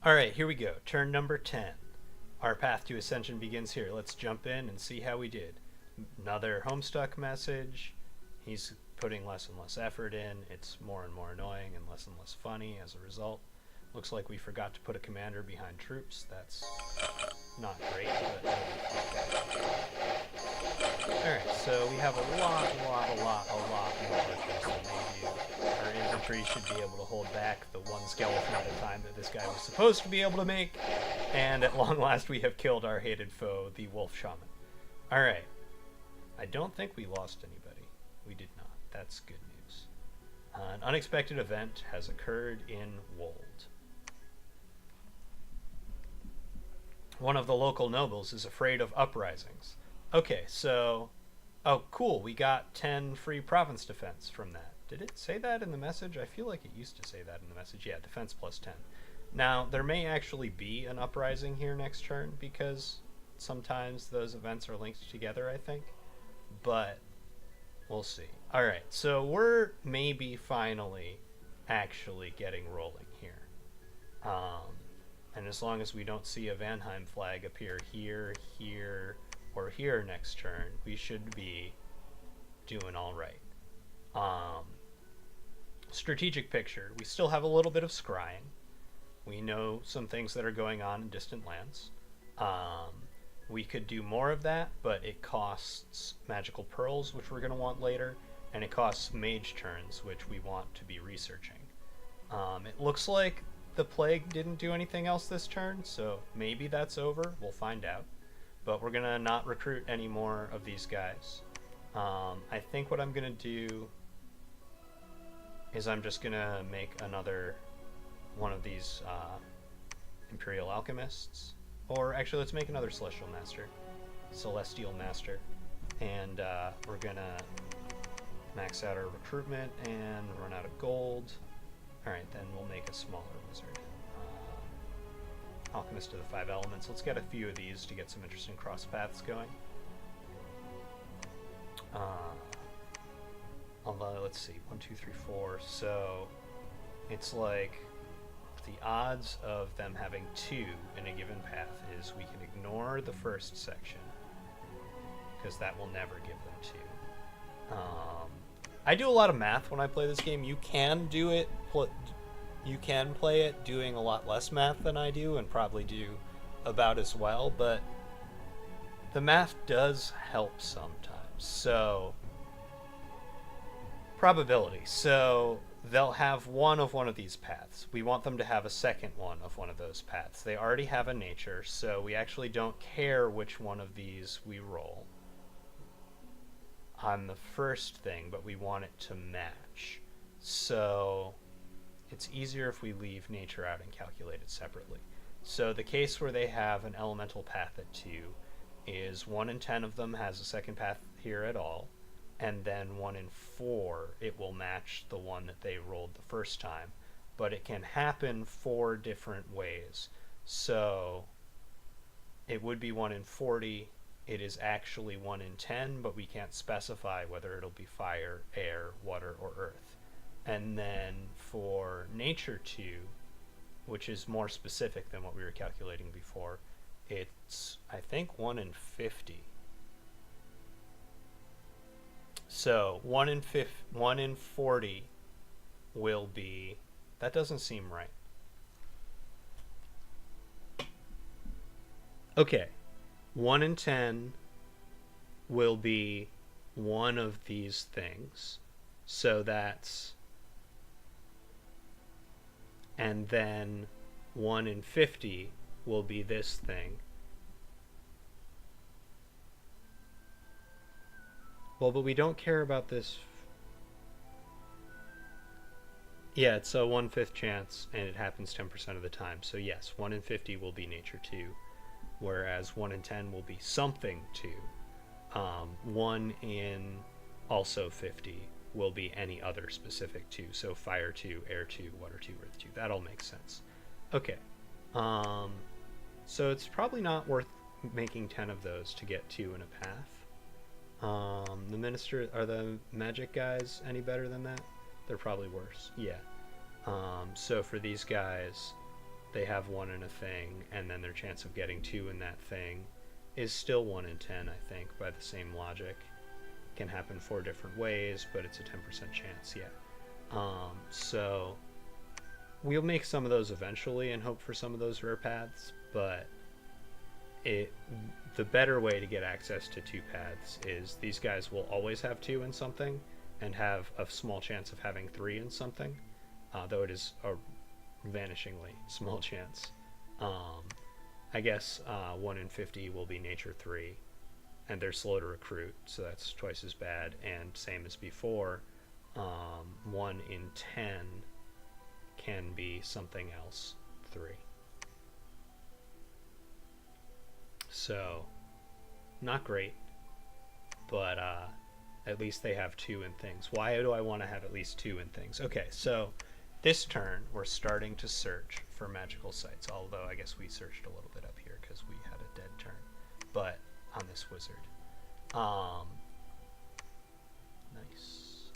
Alright, here we go. Turn number 10. Our path to Ascension begins here. Let's jump in and see how we did. Another Homestuck message. He's putting less and less effort in. It's more and more annoying and less funny as a result. Looks like we forgot to put a commander behind troops. That's not great, but alright, so we have a lot more archers than they do. Our infantry should be able to hold back the one skeleton at a time that this guy was supposed to be able to make, and at long last we have killed our hated foe, the Wolf Shaman. Alright, I don't think we lost anybody. We did not. That's good news. An unexpected event has occurred in Wold. One of the local nobles is afraid of uprisings. Okay, so... Oh, cool, we got 10 free province defense from that. Did it say that in the message? I feel like it used to say that in the message. Yeah, defense plus 10. Now, there may actually be an uprising here next turn, because sometimes those events are linked together, I think. But, we'll see. Alright, so we're maybe finally actually getting rolling here. And as long as we don't see a Vanheim flag appear here, here, or here next turn, we should be doing alright. Strategic picture. We still have a little bit of scrying. We know some things that are going on in distant lands. We could do more of that, but it costs magical pearls, which we're going to want later, and it costs mage turns, which we want to be researching. It looks like the plague didn't do anything else this turn, so maybe that's over. We'll find out. But we're going to not recruit any more of these guys. I think what I'm going to do is I'm just going to make another one of these Imperial Alchemists. Or actually, let's make another Celestial Master. Celestial Master. And we're going to max out our recruitment and run out of gold. Alright, then we'll make a smaller wizard. Alchemist of the 5 elements. Let's get a few of these to get some interesting cross paths going. Although, let's see, 1, 2, 3, 4. So it's like the odds of them having 2 in a given path is we can ignore the first section, because that will never give them 2. I do a lot of math when I play this game. You can do it. You can play it doing a lot less math than I do, and probably do about as well, but the math does help sometimes. So, probability. So, they'll have one of these paths. We want them to have a second one of one of those paths. They already have a nature, so we actually don't care which one of these we roll on the first thing, but we want it to match. So it's easier if we leave nature out and calculate it separately. So the case where they have an elemental path at 2 is 1 in 10 of them has a second path here at all, and then 1 in 4 it will match the one that they rolled the first time. But it can happen 4 different ways. So it would be 1 in 40. It is actually 1 in 10, but we can't specify whether it'll be fire, air, water, or earth. And then for nature 2, which is more specific than what we were calculating before, it's, I think, 1 in 50. So 1 in 40 will be... That doesn't seem right. Okay. 1 in 10 will be one of these things. So that's... And then 1 in 50 will be this thing. Well, but we don't care about this. Yeah, it's a 1/5 chance, and it happens 10% of the time. So yes, 1 in 50 will be nature 2, whereas 1 in 10 will be something 2. 1 in also 50 will be any other specific 2. So fire 2, air 2, water 2, earth 2. That all makes sense. Okay. So it's probably not worth making 10 of those to get 2 in a path. The minister, are the magic guys any better than that? They're probably worse. Yeah. So for these guys, they have 1 in a thing, and then their chance of getting 2 in that thing is still 1 in 10, I think, by the same logic. Can happen 4 different ways, but it's a 10% chance, yeah. So we'll make some of those eventually and hope for some of those rare paths, but the better way to get access to 2 paths is these guys will always have 2 in something and have a small chance of having 3 in something, though it is a vanishingly small chance. I guess 1 in 50 will be nature 3, and they're slow to recruit, so that's twice as bad. And same as before, 1 in 10 can be something else 3. So not great, but at least they have 2 in things. Why do I want to have at least 2 in things? Okay, so this turn we're starting to search for magical sites, although I guess we searched a little bit up here because we had a dead turn, but on this wizard. Nice.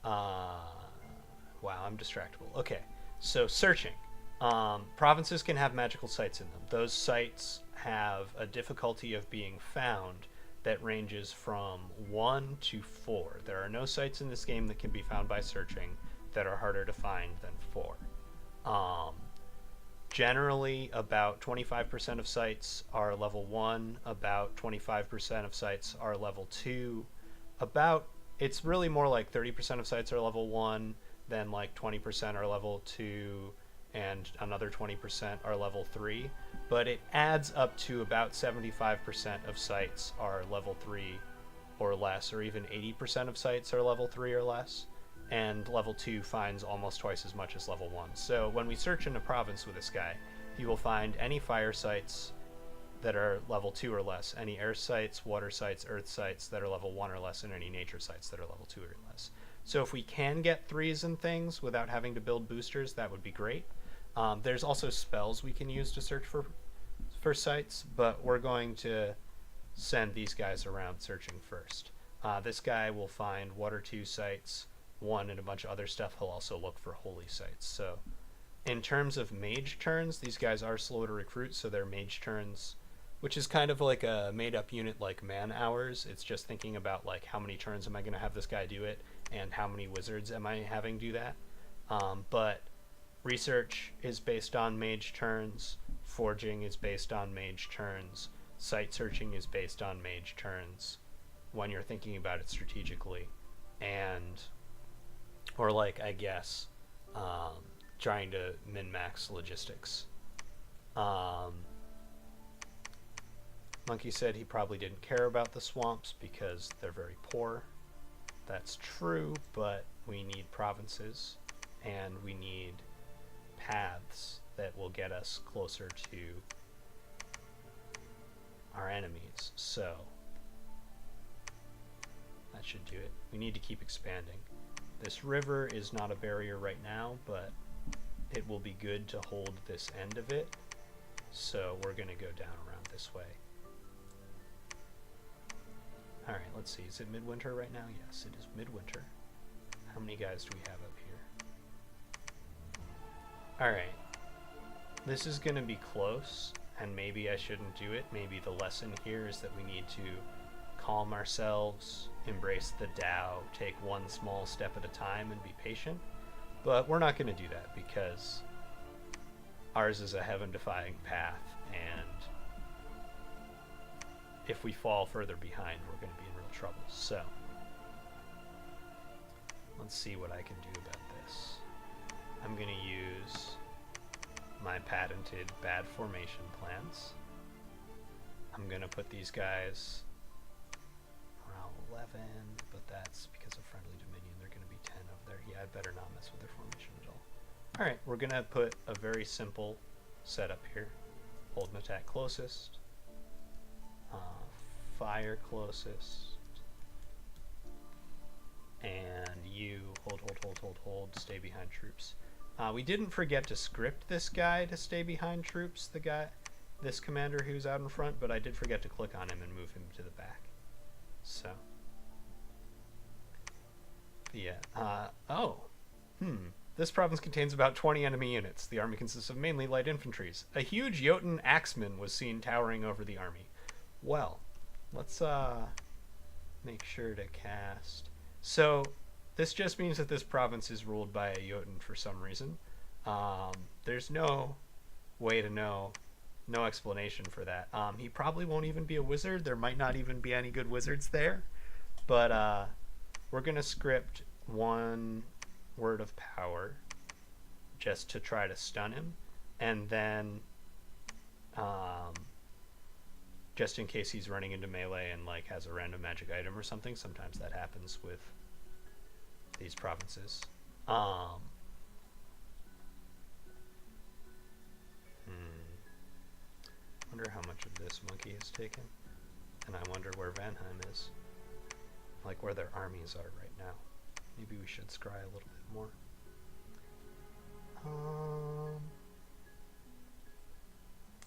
Wow, I'm distractible. Okay, so searching. Provinces can have magical sites in them. Those sites have a difficulty of being found that ranges from 1 to 4. There are no sites in this game that can be found by searching that are harder to find than 4. Generally, about 25% of sites are level 1, about 25% of sites are level 2. It's really more like 30% of sites are level 1, then like 20% are level 2, and another 20% are level 3. But it adds up to about 75% of sites are level 3 or less, or even 80% of sites are level 3 or less. And level 2 finds almost twice as much as level 1. So when we search in a province with this guy, he will find any fire sites that are level 2 or less, any air sites, water sites, earth sites that are level 1 or less, and any nature sites that are level 2 or less. So if we can get 3s and things without having to build boosters, that would be great. There's also spells we can use to search for sites, but we're going to send these guys around searching first. This guy will find water 2 sites, 1 and a bunch of other stuff. He'll also look for holy sites. So in terms of mage turns, these guys are slow to recruit, so they're mage turns, which is kind of like a made-up unit like man hours. It's just thinking about like how many turns am I going to have this guy do it, and how many wizards am I having do that. But research is based on mage turns, forging is based on mage turns, site searching is based on mage turns when you're thinking about it strategically, and or like, I guess, trying to min-max logistics. Monkey said he probably didn't care about the swamps because they're very poor. That's true, but we need provinces, and we need paths that will get us closer to our enemies. So that should do it. We need to keep expanding. This river is not a barrier right now, but it will be good to hold this end of it. So we're going to go down around this way. Alright, let's see. Is it midwinter right now? Yes, it is midwinter. How many guys do we have up here? Alright. This is going to be close, and maybe I shouldn't do it. Maybe the lesson here is that we need to calm ourselves, embrace the Tao, take one small step at a time, and be patient. But we're not going to do that because ours is a heaven-defying path, and if we fall further behind, we're going to be in real trouble. So let's see what I can do about this. I'm going to use my patented bad formation plans. I'm going to put these guys around 11, but that's because of friendly dominion. They're going to be 10 over there. Yeah, I better not mess with their formation at all. Alright, we're going to put a very simple setup here. Hold and attack closest. Fire closest. And you hold, stay behind troops. We didn't forget to script this guy to stay behind troops, this commander who's out in front, but I did forget to click on him and move him to the back. So, yeah. This province contains about 20 enemy units. The army consists of mainly light infantries. A huge Jotun axeman was seen towering over the army. Well, let's make sure to cast. So this just means that this province is ruled by a Jotun for some reason. There's no way to know, no explanation for that. He probably won't even be a wizard. There might not even be any good wizards there. But we're going to script 1 word of power just to try to stun him. And then just in case he's running into melee and like has a random magic item or something. Sometimes that happens with these provinces. Wonder how much of this monkey has taken. And I wonder where Vanheim is. Like where their armies are right now. Maybe we should scry a little bit more.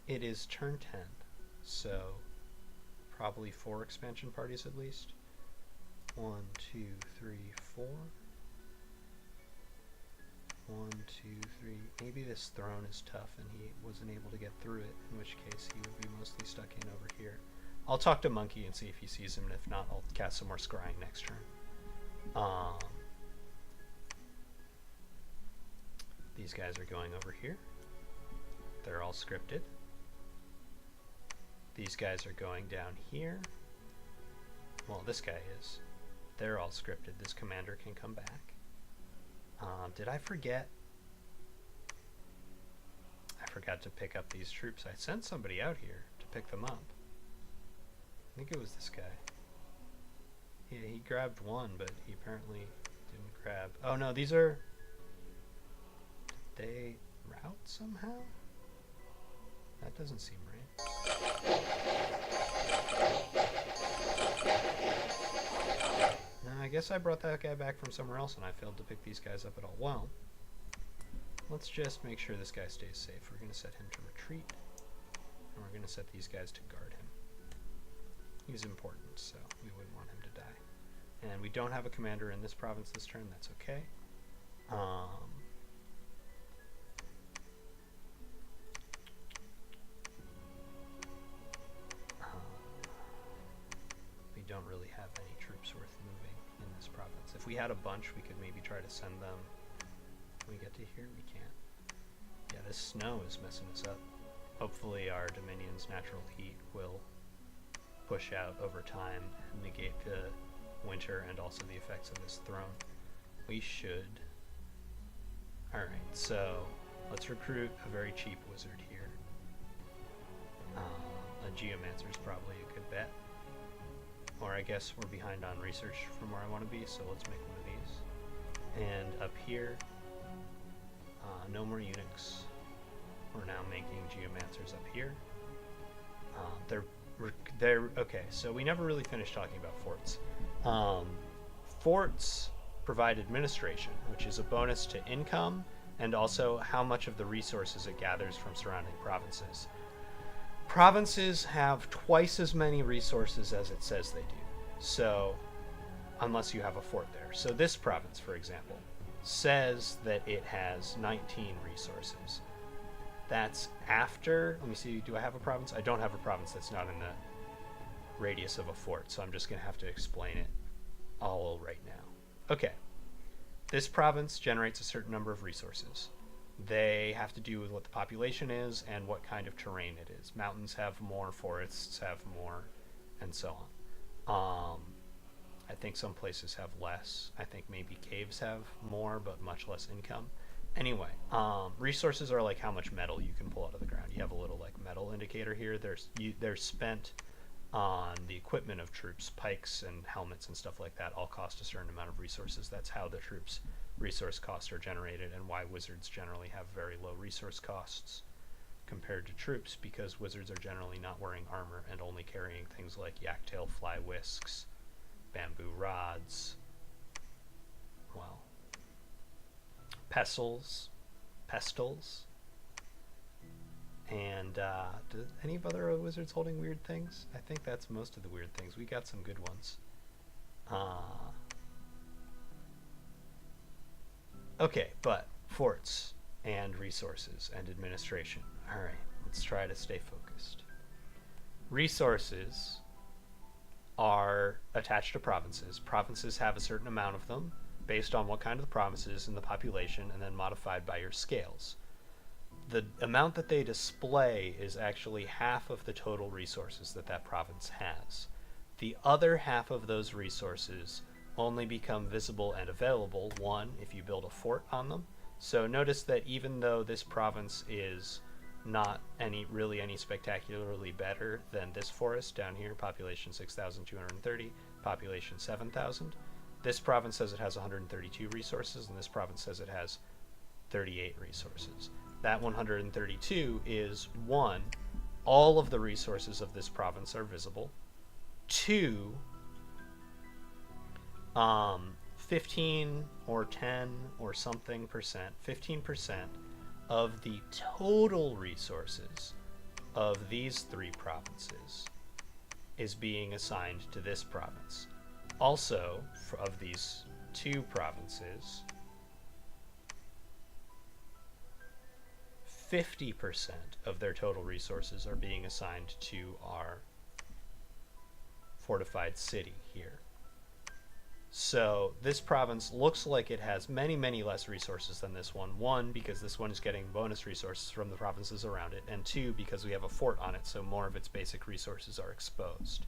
It is turn 10, so probably 4 expansion parties at least. 1, 2, 3, 4. 1, 2, 3. Maybe this throne is tough and he wasn't able to get through it, in which case he would be mostly stuck in over here. I'll talk to Monkey and see if he sees him, and if not, I'll cast some more scrying next turn. These guys are going over here. They're all scripted. These guys are going down here. Well, this guy is. They're all scripted. This commander can come back. Did I forget? I forgot to pick up these troops. I sent somebody out here to pick them up. I think it was this guy. Yeah, he grabbed 1, but he apparently didn't grab... Oh no, these are... Did they route somehow? That doesn't seem right. No, I guess I brought that guy back from somewhere else and I failed to pick these guys up at all. Well, let's just make sure this guy stays safe. We're going to set him to retreat. And we're going to set these guys to guard him. He's important, so we wouldn't want him to die. And we don't have a commander in this province this turn. That's okay. We don't really have any troops worth moving in this province. If we had a bunch, we could maybe try to send them. When we get to here, we can't. Yeah, this snow is messing us up. Hopefully our Dominion's natural heat will push out over time and negate the winter and also the effects of this throne. We should. Alright, so let's recruit a very cheap wizard here. A Geomancer is probably a good bet. Or I guess we're behind on research from where I want to be, so let's make one of these. And up here, no more eunuchs. We're now making Geomancers up here. They're okay, so we never really finished talking about forts. Forts provide administration, which is a bonus to income, and also how much of the resources it gathers from surrounding provinces. Provinces have twice as many resources as it says they do, so unless you have a fort there. So this province, for example, says that it has 19 resources. That's after, let me see, do I have a province? I don't have a province that's not in the radius of a fort, so I'm just going to have to explain it all right now. Okay, this province generates a certain number of resources. They have to do with what the population is and what kind of terrain it is. Mountains have more, forests have more, and so on. I think some places have less. I think maybe caves have more, but much less income. Anyway, resources are like how much metal you can pull out of the ground. You have a little like metal indicator here. They're spent on the equipment of troops. Pikes and helmets and stuff like that all cost a certain amount of resources. That's how the troops' resource costs are generated, and why wizards generally have very low resource costs compared to troops, because wizards are generally not wearing armor and only carrying things like yaktail fly whisks, bamboo rods, well, pestles, and do any of other wizards holding weird things? I think that's most of the weird things. We got some good ones. Okay, but forts and resources and administration. All right, let's try to stay focused. Resources are attached to provinces. Provinces have a certain amount of them based on what kind of the province is in the population, and then modified by your scales. The amount that they display is actually half of the total resources that that province has. The other half of those resources only become visible and available, one, if you build a fort on them. So notice that even though this province is not any spectacularly better than this forest down here, population 6,230, population 7,000, this province says it has 132 resources, and this province says it has 38 resources. That 132 is, one, all of the resources of this province are visible. Two, 15 or 10 or something percent, 15% of the total resources of these three provinces is being assigned to this province. Also, of these two provinces, 50% of their total resources are being assigned to our fortified city here. So this province looks like it has many, many less resources than this one. One, because this one is getting bonus resources from the provinces around it, and two, because we have a fort on it, so more of its basic resources are exposed.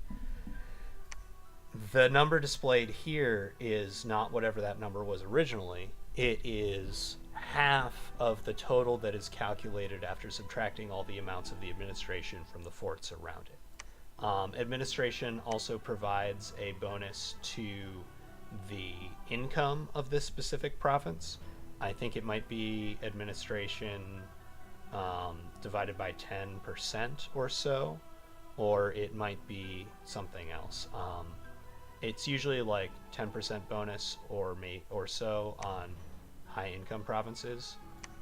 The number displayed here is not whatever that number was originally. It is half of the total that is calculated after subtracting all the amounts of the administration from the forts around it. Administration also provides a bonus to the income of this specific province. I think it might be administration divided by 10% or so, or it might be something else. It's usually like 10% bonus or so on high income provinces.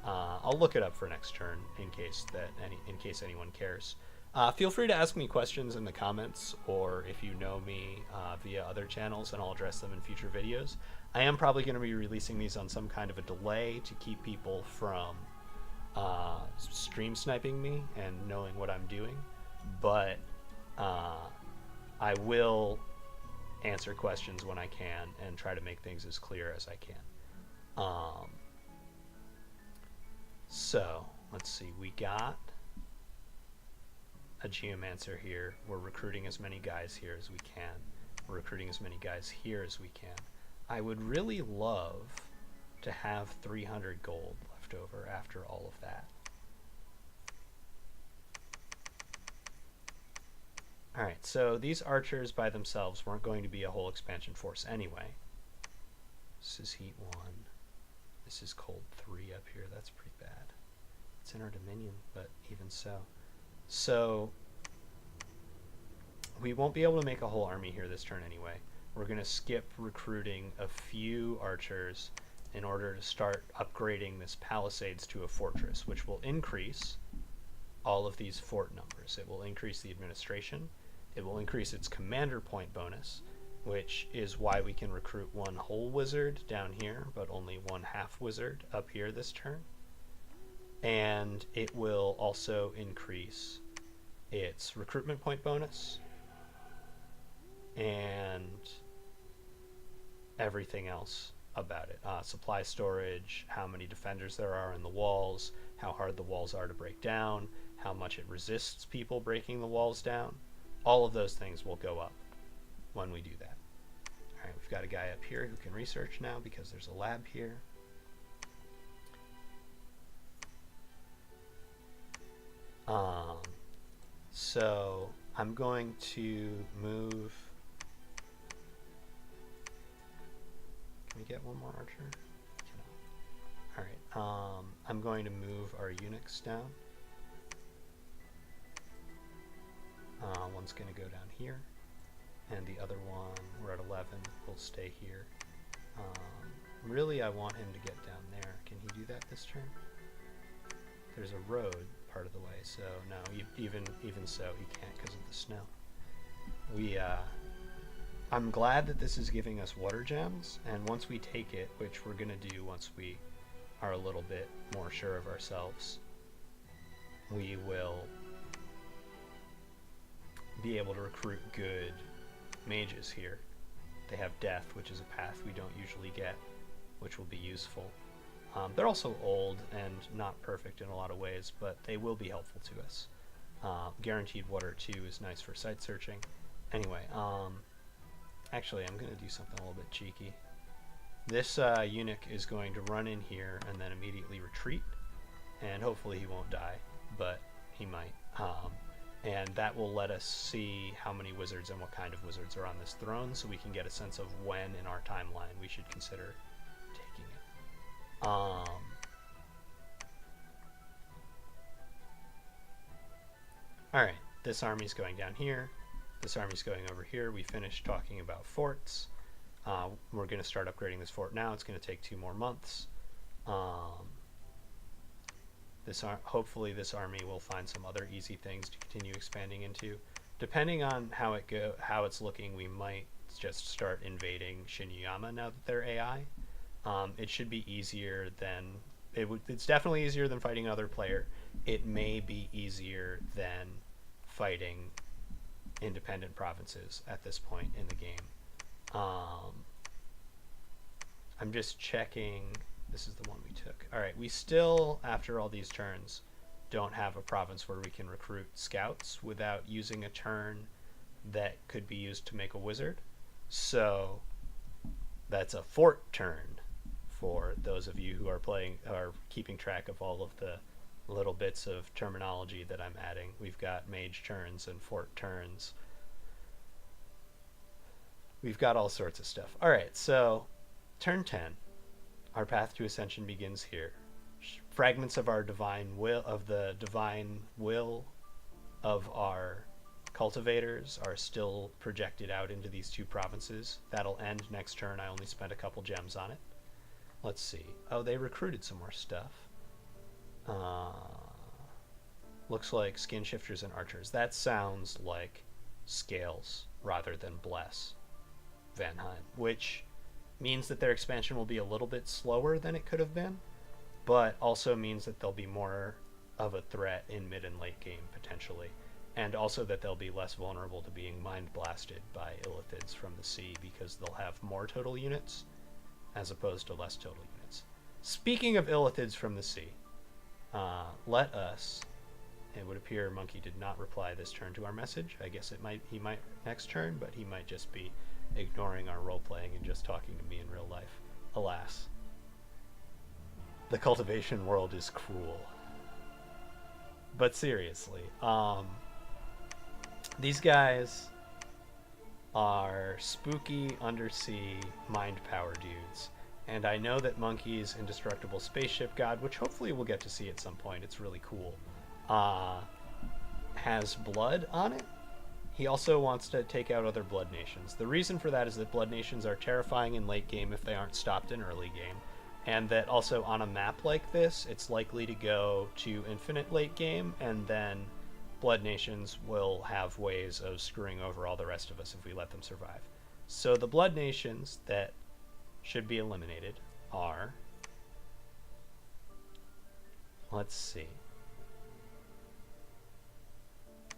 I'll look it up for next turn in case anyone cares. Feel free to ask me questions in the comments, or if you know me via other channels, and I'll address them in future videos. I am probably going to be releasing these on some kind of a delay to keep people from stream sniping me and knowing what I'm doing, but I will answer questions when I can and try to make things as clear as I can. So let's see, we got a geomancer here. We're recruiting as many guys here as we can. We're recruiting as many guys here as we can. I would really love to have 300 gold left over after all of that. Alright, so these archers by themselves weren't going to be a whole expansion force anyway. This is heat 1. This is cold 3 up here. That's pretty bad. It's in our dominion, but even so. So we won't be able to make a whole army here this turn anyway. We're going to skip recruiting a few archers in order to start upgrading this palisades to a fortress, which will increase all of these fort numbers. It will increase the administration. It will increase its commander point bonus, which is why we can recruit one whole wizard down here, but only one half wizard up here this turn. And it will also increase its recruitment point bonus and everything else about it. Supply storage, how many defenders there are in the walls, how hard the walls are to break down, how much it resists people breaking the walls down. All of those things will go up when we do that. Alright, we've got a guy up here who can research now because there's a lab here. So I'm going to move. Can we get one more archer? Alright, I'm going to move our eunuchs down. One's going to go down here, and the other one, we're at 11, will stay here. Really, I want him to get down there. Can he do that this turn? There's a road part of the way, so no, even so, he can't because of the snow. I'm glad that this is giving us water gems, and once we take it, which we're going to do once we are a little bit more sure of ourselves, we will be able to recruit good mages here. They have death, which is a path we don't usually get, which will be useful. They're also old and not perfect in a lot of ways, but they will be helpful to us. Guaranteed water 2 is nice for site searching. Anyway, actually I'm going to do something a little bit cheeky. This eunuch is going to run in here and then immediately retreat, and hopefully he won't die, but he might. And that will let us see how many wizards and what kind of wizards are on this throne, so we can get a sense of when in our timeline we should consider taking it. Alright, this army's going down here. This army's going over here. We finished talking about forts. We're going to start upgrading this fort now. It's going to take 2 more months. Hopefully this army will find some other easy things to continue expanding into. Depending on how it's looking, we might just start invading Shinyama now that they're AI. It should be easier than it's definitely easier than fighting another player. It may be easier than fighting independent provinces at this point in the game. I'm just checking. This is the one we took. Alright, we still, after all these turns, don't have a province where we can recruit scouts without using a turn that could be used to make a wizard. So that's a fort turn for those of you who are keeping track of all of the little bits of terminology that I'm adding. We've got mage turns and fort turns. We've got all sorts of stuff. Alright, so turn 10. Our path to Ascension begins here. Fragments of our divine will, of the divine will of our cultivators, are still projected out into these 2 provinces. That'll end next turn. I only spent a couple gems on it. Let's see. Oh, they recruited some more stuff. Looks like skin shifters and archers. That sounds like scales rather than bless Vanheim, which means that their expansion will be a little bit slower than it could have been, but also means that they'll be more of a threat in mid and late game potentially, and also that they'll be less vulnerable to being mind blasted by illithids from the sea because they'll have more total units as opposed to less total units. Speaking of illithids from the sea, let us, it would appear Monkey did not reply this turn to our message. I guess he might next turn, but he might just be ignoring our role-playing and just talking to me in real life. Alas. The cultivation world is cruel. But seriously, these guys are spooky undersea mind power dudes. And I know that Monkey's indestructible spaceship god, which hopefully we'll get to see at some point, it's really cool, has blood on it. He also wants to take out other blood nations. The reason for that is that blood nations are terrifying in late game if they aren't stopped in early game, and that also on a map like this, it's likely to go to infinite late game, and then blood nations will have ways of screwing over all the rest of us if we let them survive. So the blood nations that should be eliminated are, let's see,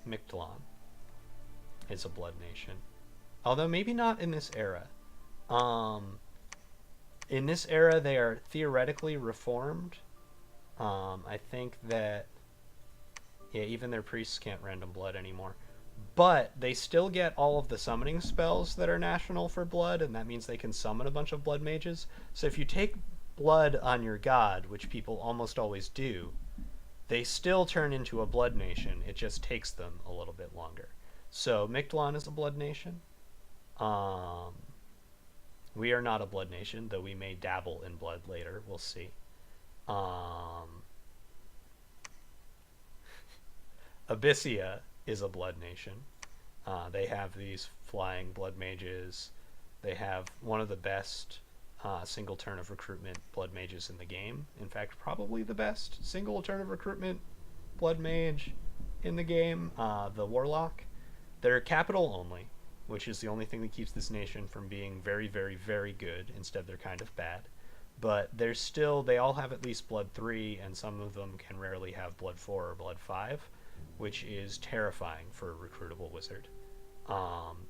Mictlan is a blood nation, although maybe not in this era. In this era they are theoretically reformed. I think that, yeah, even their priests can't random blood anymore, but they still get all of the summoning spells that are national for blood, and that means they can summon a bunch of blood mages. So if you take blood on your god, which people almost always do, they still turn into a blood nation. It just takes them a little bit longer. So Mictlan is a blood nation. We are not a blood nation, though we may dabble in blood later. We'll see. Abyssia is a blood nation. They have these flying blood mages. They have one of the best single turn of recruitment blood mages in the game. In fact, probably the best single turn of recruitment blood mage in the game, the Warlock. They're capital only, which is the only thing that keeps this nation from being very, very, very good. Instead, they're kind of bad. but there's still, they all have at least Blood 3, and some of them can rarely have Blood 4 or Blood 5, which is terrifying for a recruitable wizard.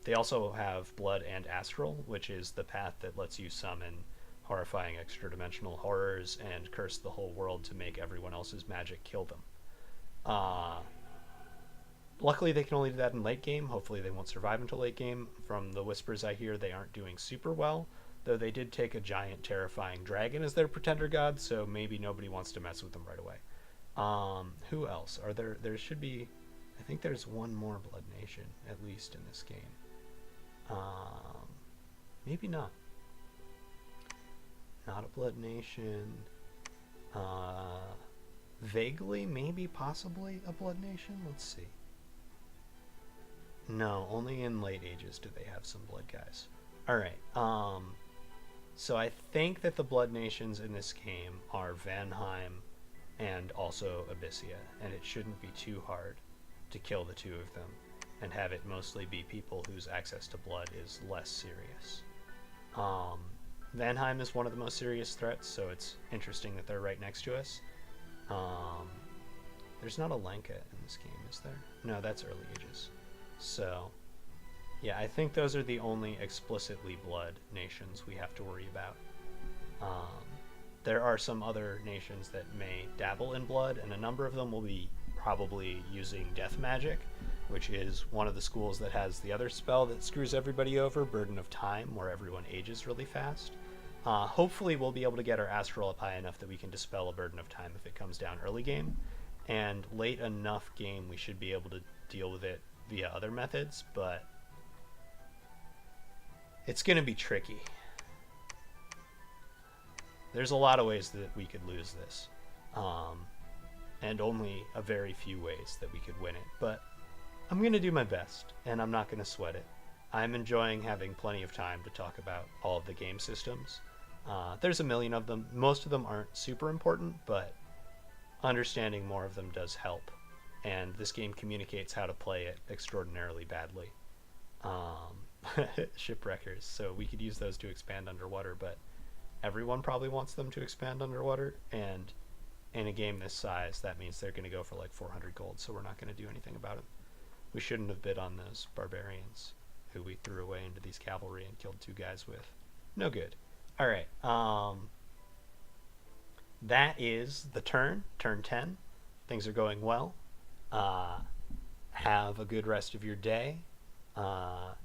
They also have Blood and Astral, which is the path that lets you summon horrifying extra-dimensional horrors and curse the whole world to make everyone else's magic kill them. Uh, Luckily, they can only do that in late game. Hopefully, they won't survive until late game. From the whispers I hear, they aren't doing super well, though they did take a giant, terrifying dragon as their pretender god, so maybe nobody wants to mess with them right away. Who else? Are there? There should be. I think there's one more Blood Nation, at least in this game. Maybe not. Not a Blood Nation. Vaguely, maybe, possibly a Blood Nation? Let's see. No, only in late ages do they have some Blood guys. Alright, so I think that the Blood Nations in this game are Vanheim and also Abyssia, and it shouldn't be too hard to kill the two of them and have it mostly be people whose access to blood is less serious. Vanheim is one of the most serious threats, so it's interesting that they're right next to us. There's not a Lanka in this game, is there? No, that's early ages. So, yeah, I think those are the only explicitly blood nations we have to worry about. There are some other nations that may dabble in blood, and a number of them will be probably using death magic, which is one of the schools that has the other spell that screws everybody over, Burden of Time, where everyone ages really fast. Hopefully we'll be able to get our Astral up high enough that we can dispel a Burden of Time if it comes down early game, and late enough game we should be able to deal with it via other methods, but it's going to be tricky. There's a lot of ways that we could lose this, and only a very few ways that we could win it, but I'm going to do my best, and I'm not going to sweat it. I'm enjoying having plenty of time to talk about all of the game systems. There's a million of them. Most of them aren't super important, but understanding more of them does help, and this game communicates how to play it extraordinarily badly. Shipwreckers, so we could use those to expand underwater, but everyone probably wants them to expand underwater, and in a game this size that means they're going to go for like 400 gold, so we're not going to do anything about it. We shouldn't have bid on those barbarians who we threw away into these cavalry and killed 2 guys with. No good. Alright, that is the turn 10. Things are going well. Have a good rest of your day. Genre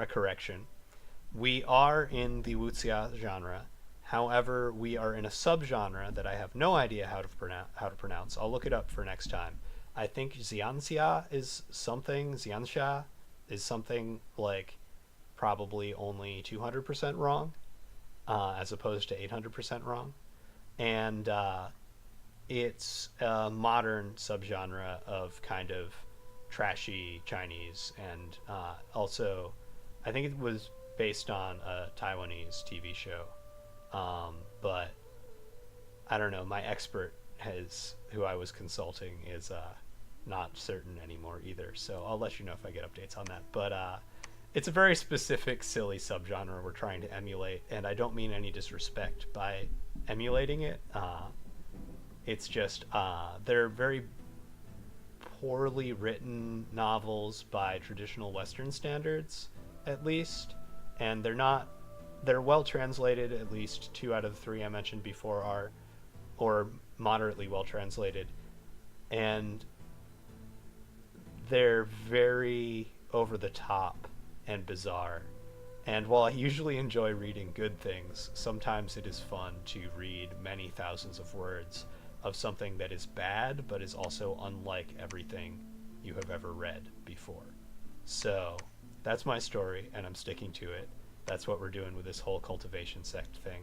correction. We are in the wuxia genre. However, we are in a subgenre that I have no idea how to pronounce. I'll look it up for next time. I think Xianxia is something like probably only 200% wrong, as opposed to 800% wrong. And it's a modern subgenre of kind of trashy Chinese, and also I think it was based on a Taiwanese TV show. But I don't know, my expert who I was consulting is not certain anymore either, so I'll let you know if I get updates on that. But it's a very specific silly subgenre we're trying to emulate, and I don't mean any disrespect by emulating it. It's just they're very poorly written novels by traditional Western standards, at least, and they're well translated. At least 2 out of the 3 I mentioned before are, or moderately well translated, and they're very over the top and bizarre. And while I usually enjoy reading good things, sometimes it is fun to read many thousands of words of something that is bad but is also unlike everything you have ever read before. So that's my story, and I'm sticking to it. That's what we're doing with this whole cultivation sect thing.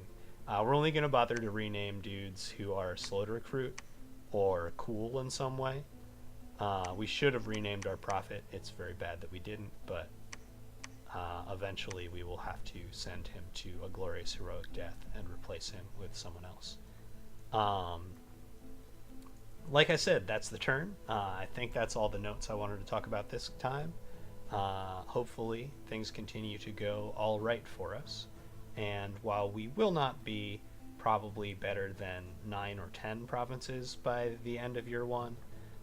We're only going to bother to rename dudes who are slow to recruit or cool in some way. We should have renamed our prophet. It's very bad that we didn't, but eventually we will have to send him to a glorious heroic death and replace him with someone else. Like I said, that's the turn. I think that's all the notes I wanted to talk about this time. Hopefully, things continue to go all right for us. And while we will not be probably better than 9 or 10 provinces by the end of year 1,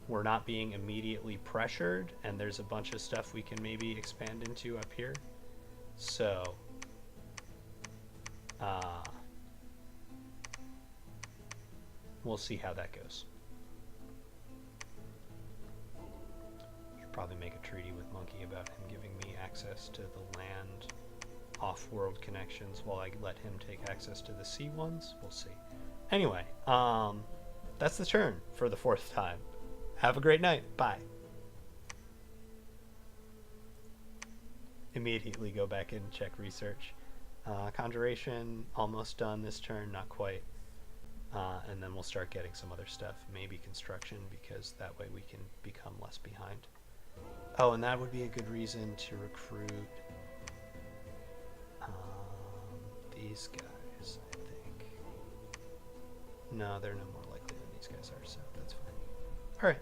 we're not being immediately pressured, and there's a bunch of stuff we can maybe expand into up here. So, we'll see how that goes. Should probably make a treaty with Monkey about him giving me access to the land off-world connections while I let him take access to the sea ones. We'll see. Anyway, that's the turn for the 4th time. Have a great night. Bye. Immediately go back and check research. Conjuration, almost done this turn, not quite. And then we'll start getting some other stuff. Maybe construction, because that way we can become less behind. Oh, and that would be a good reason to recruit these guys, I think. No, they're no more likely than these guys are, so that's fine. Alright.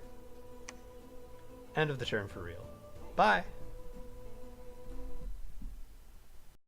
End of the turn for real. Bye!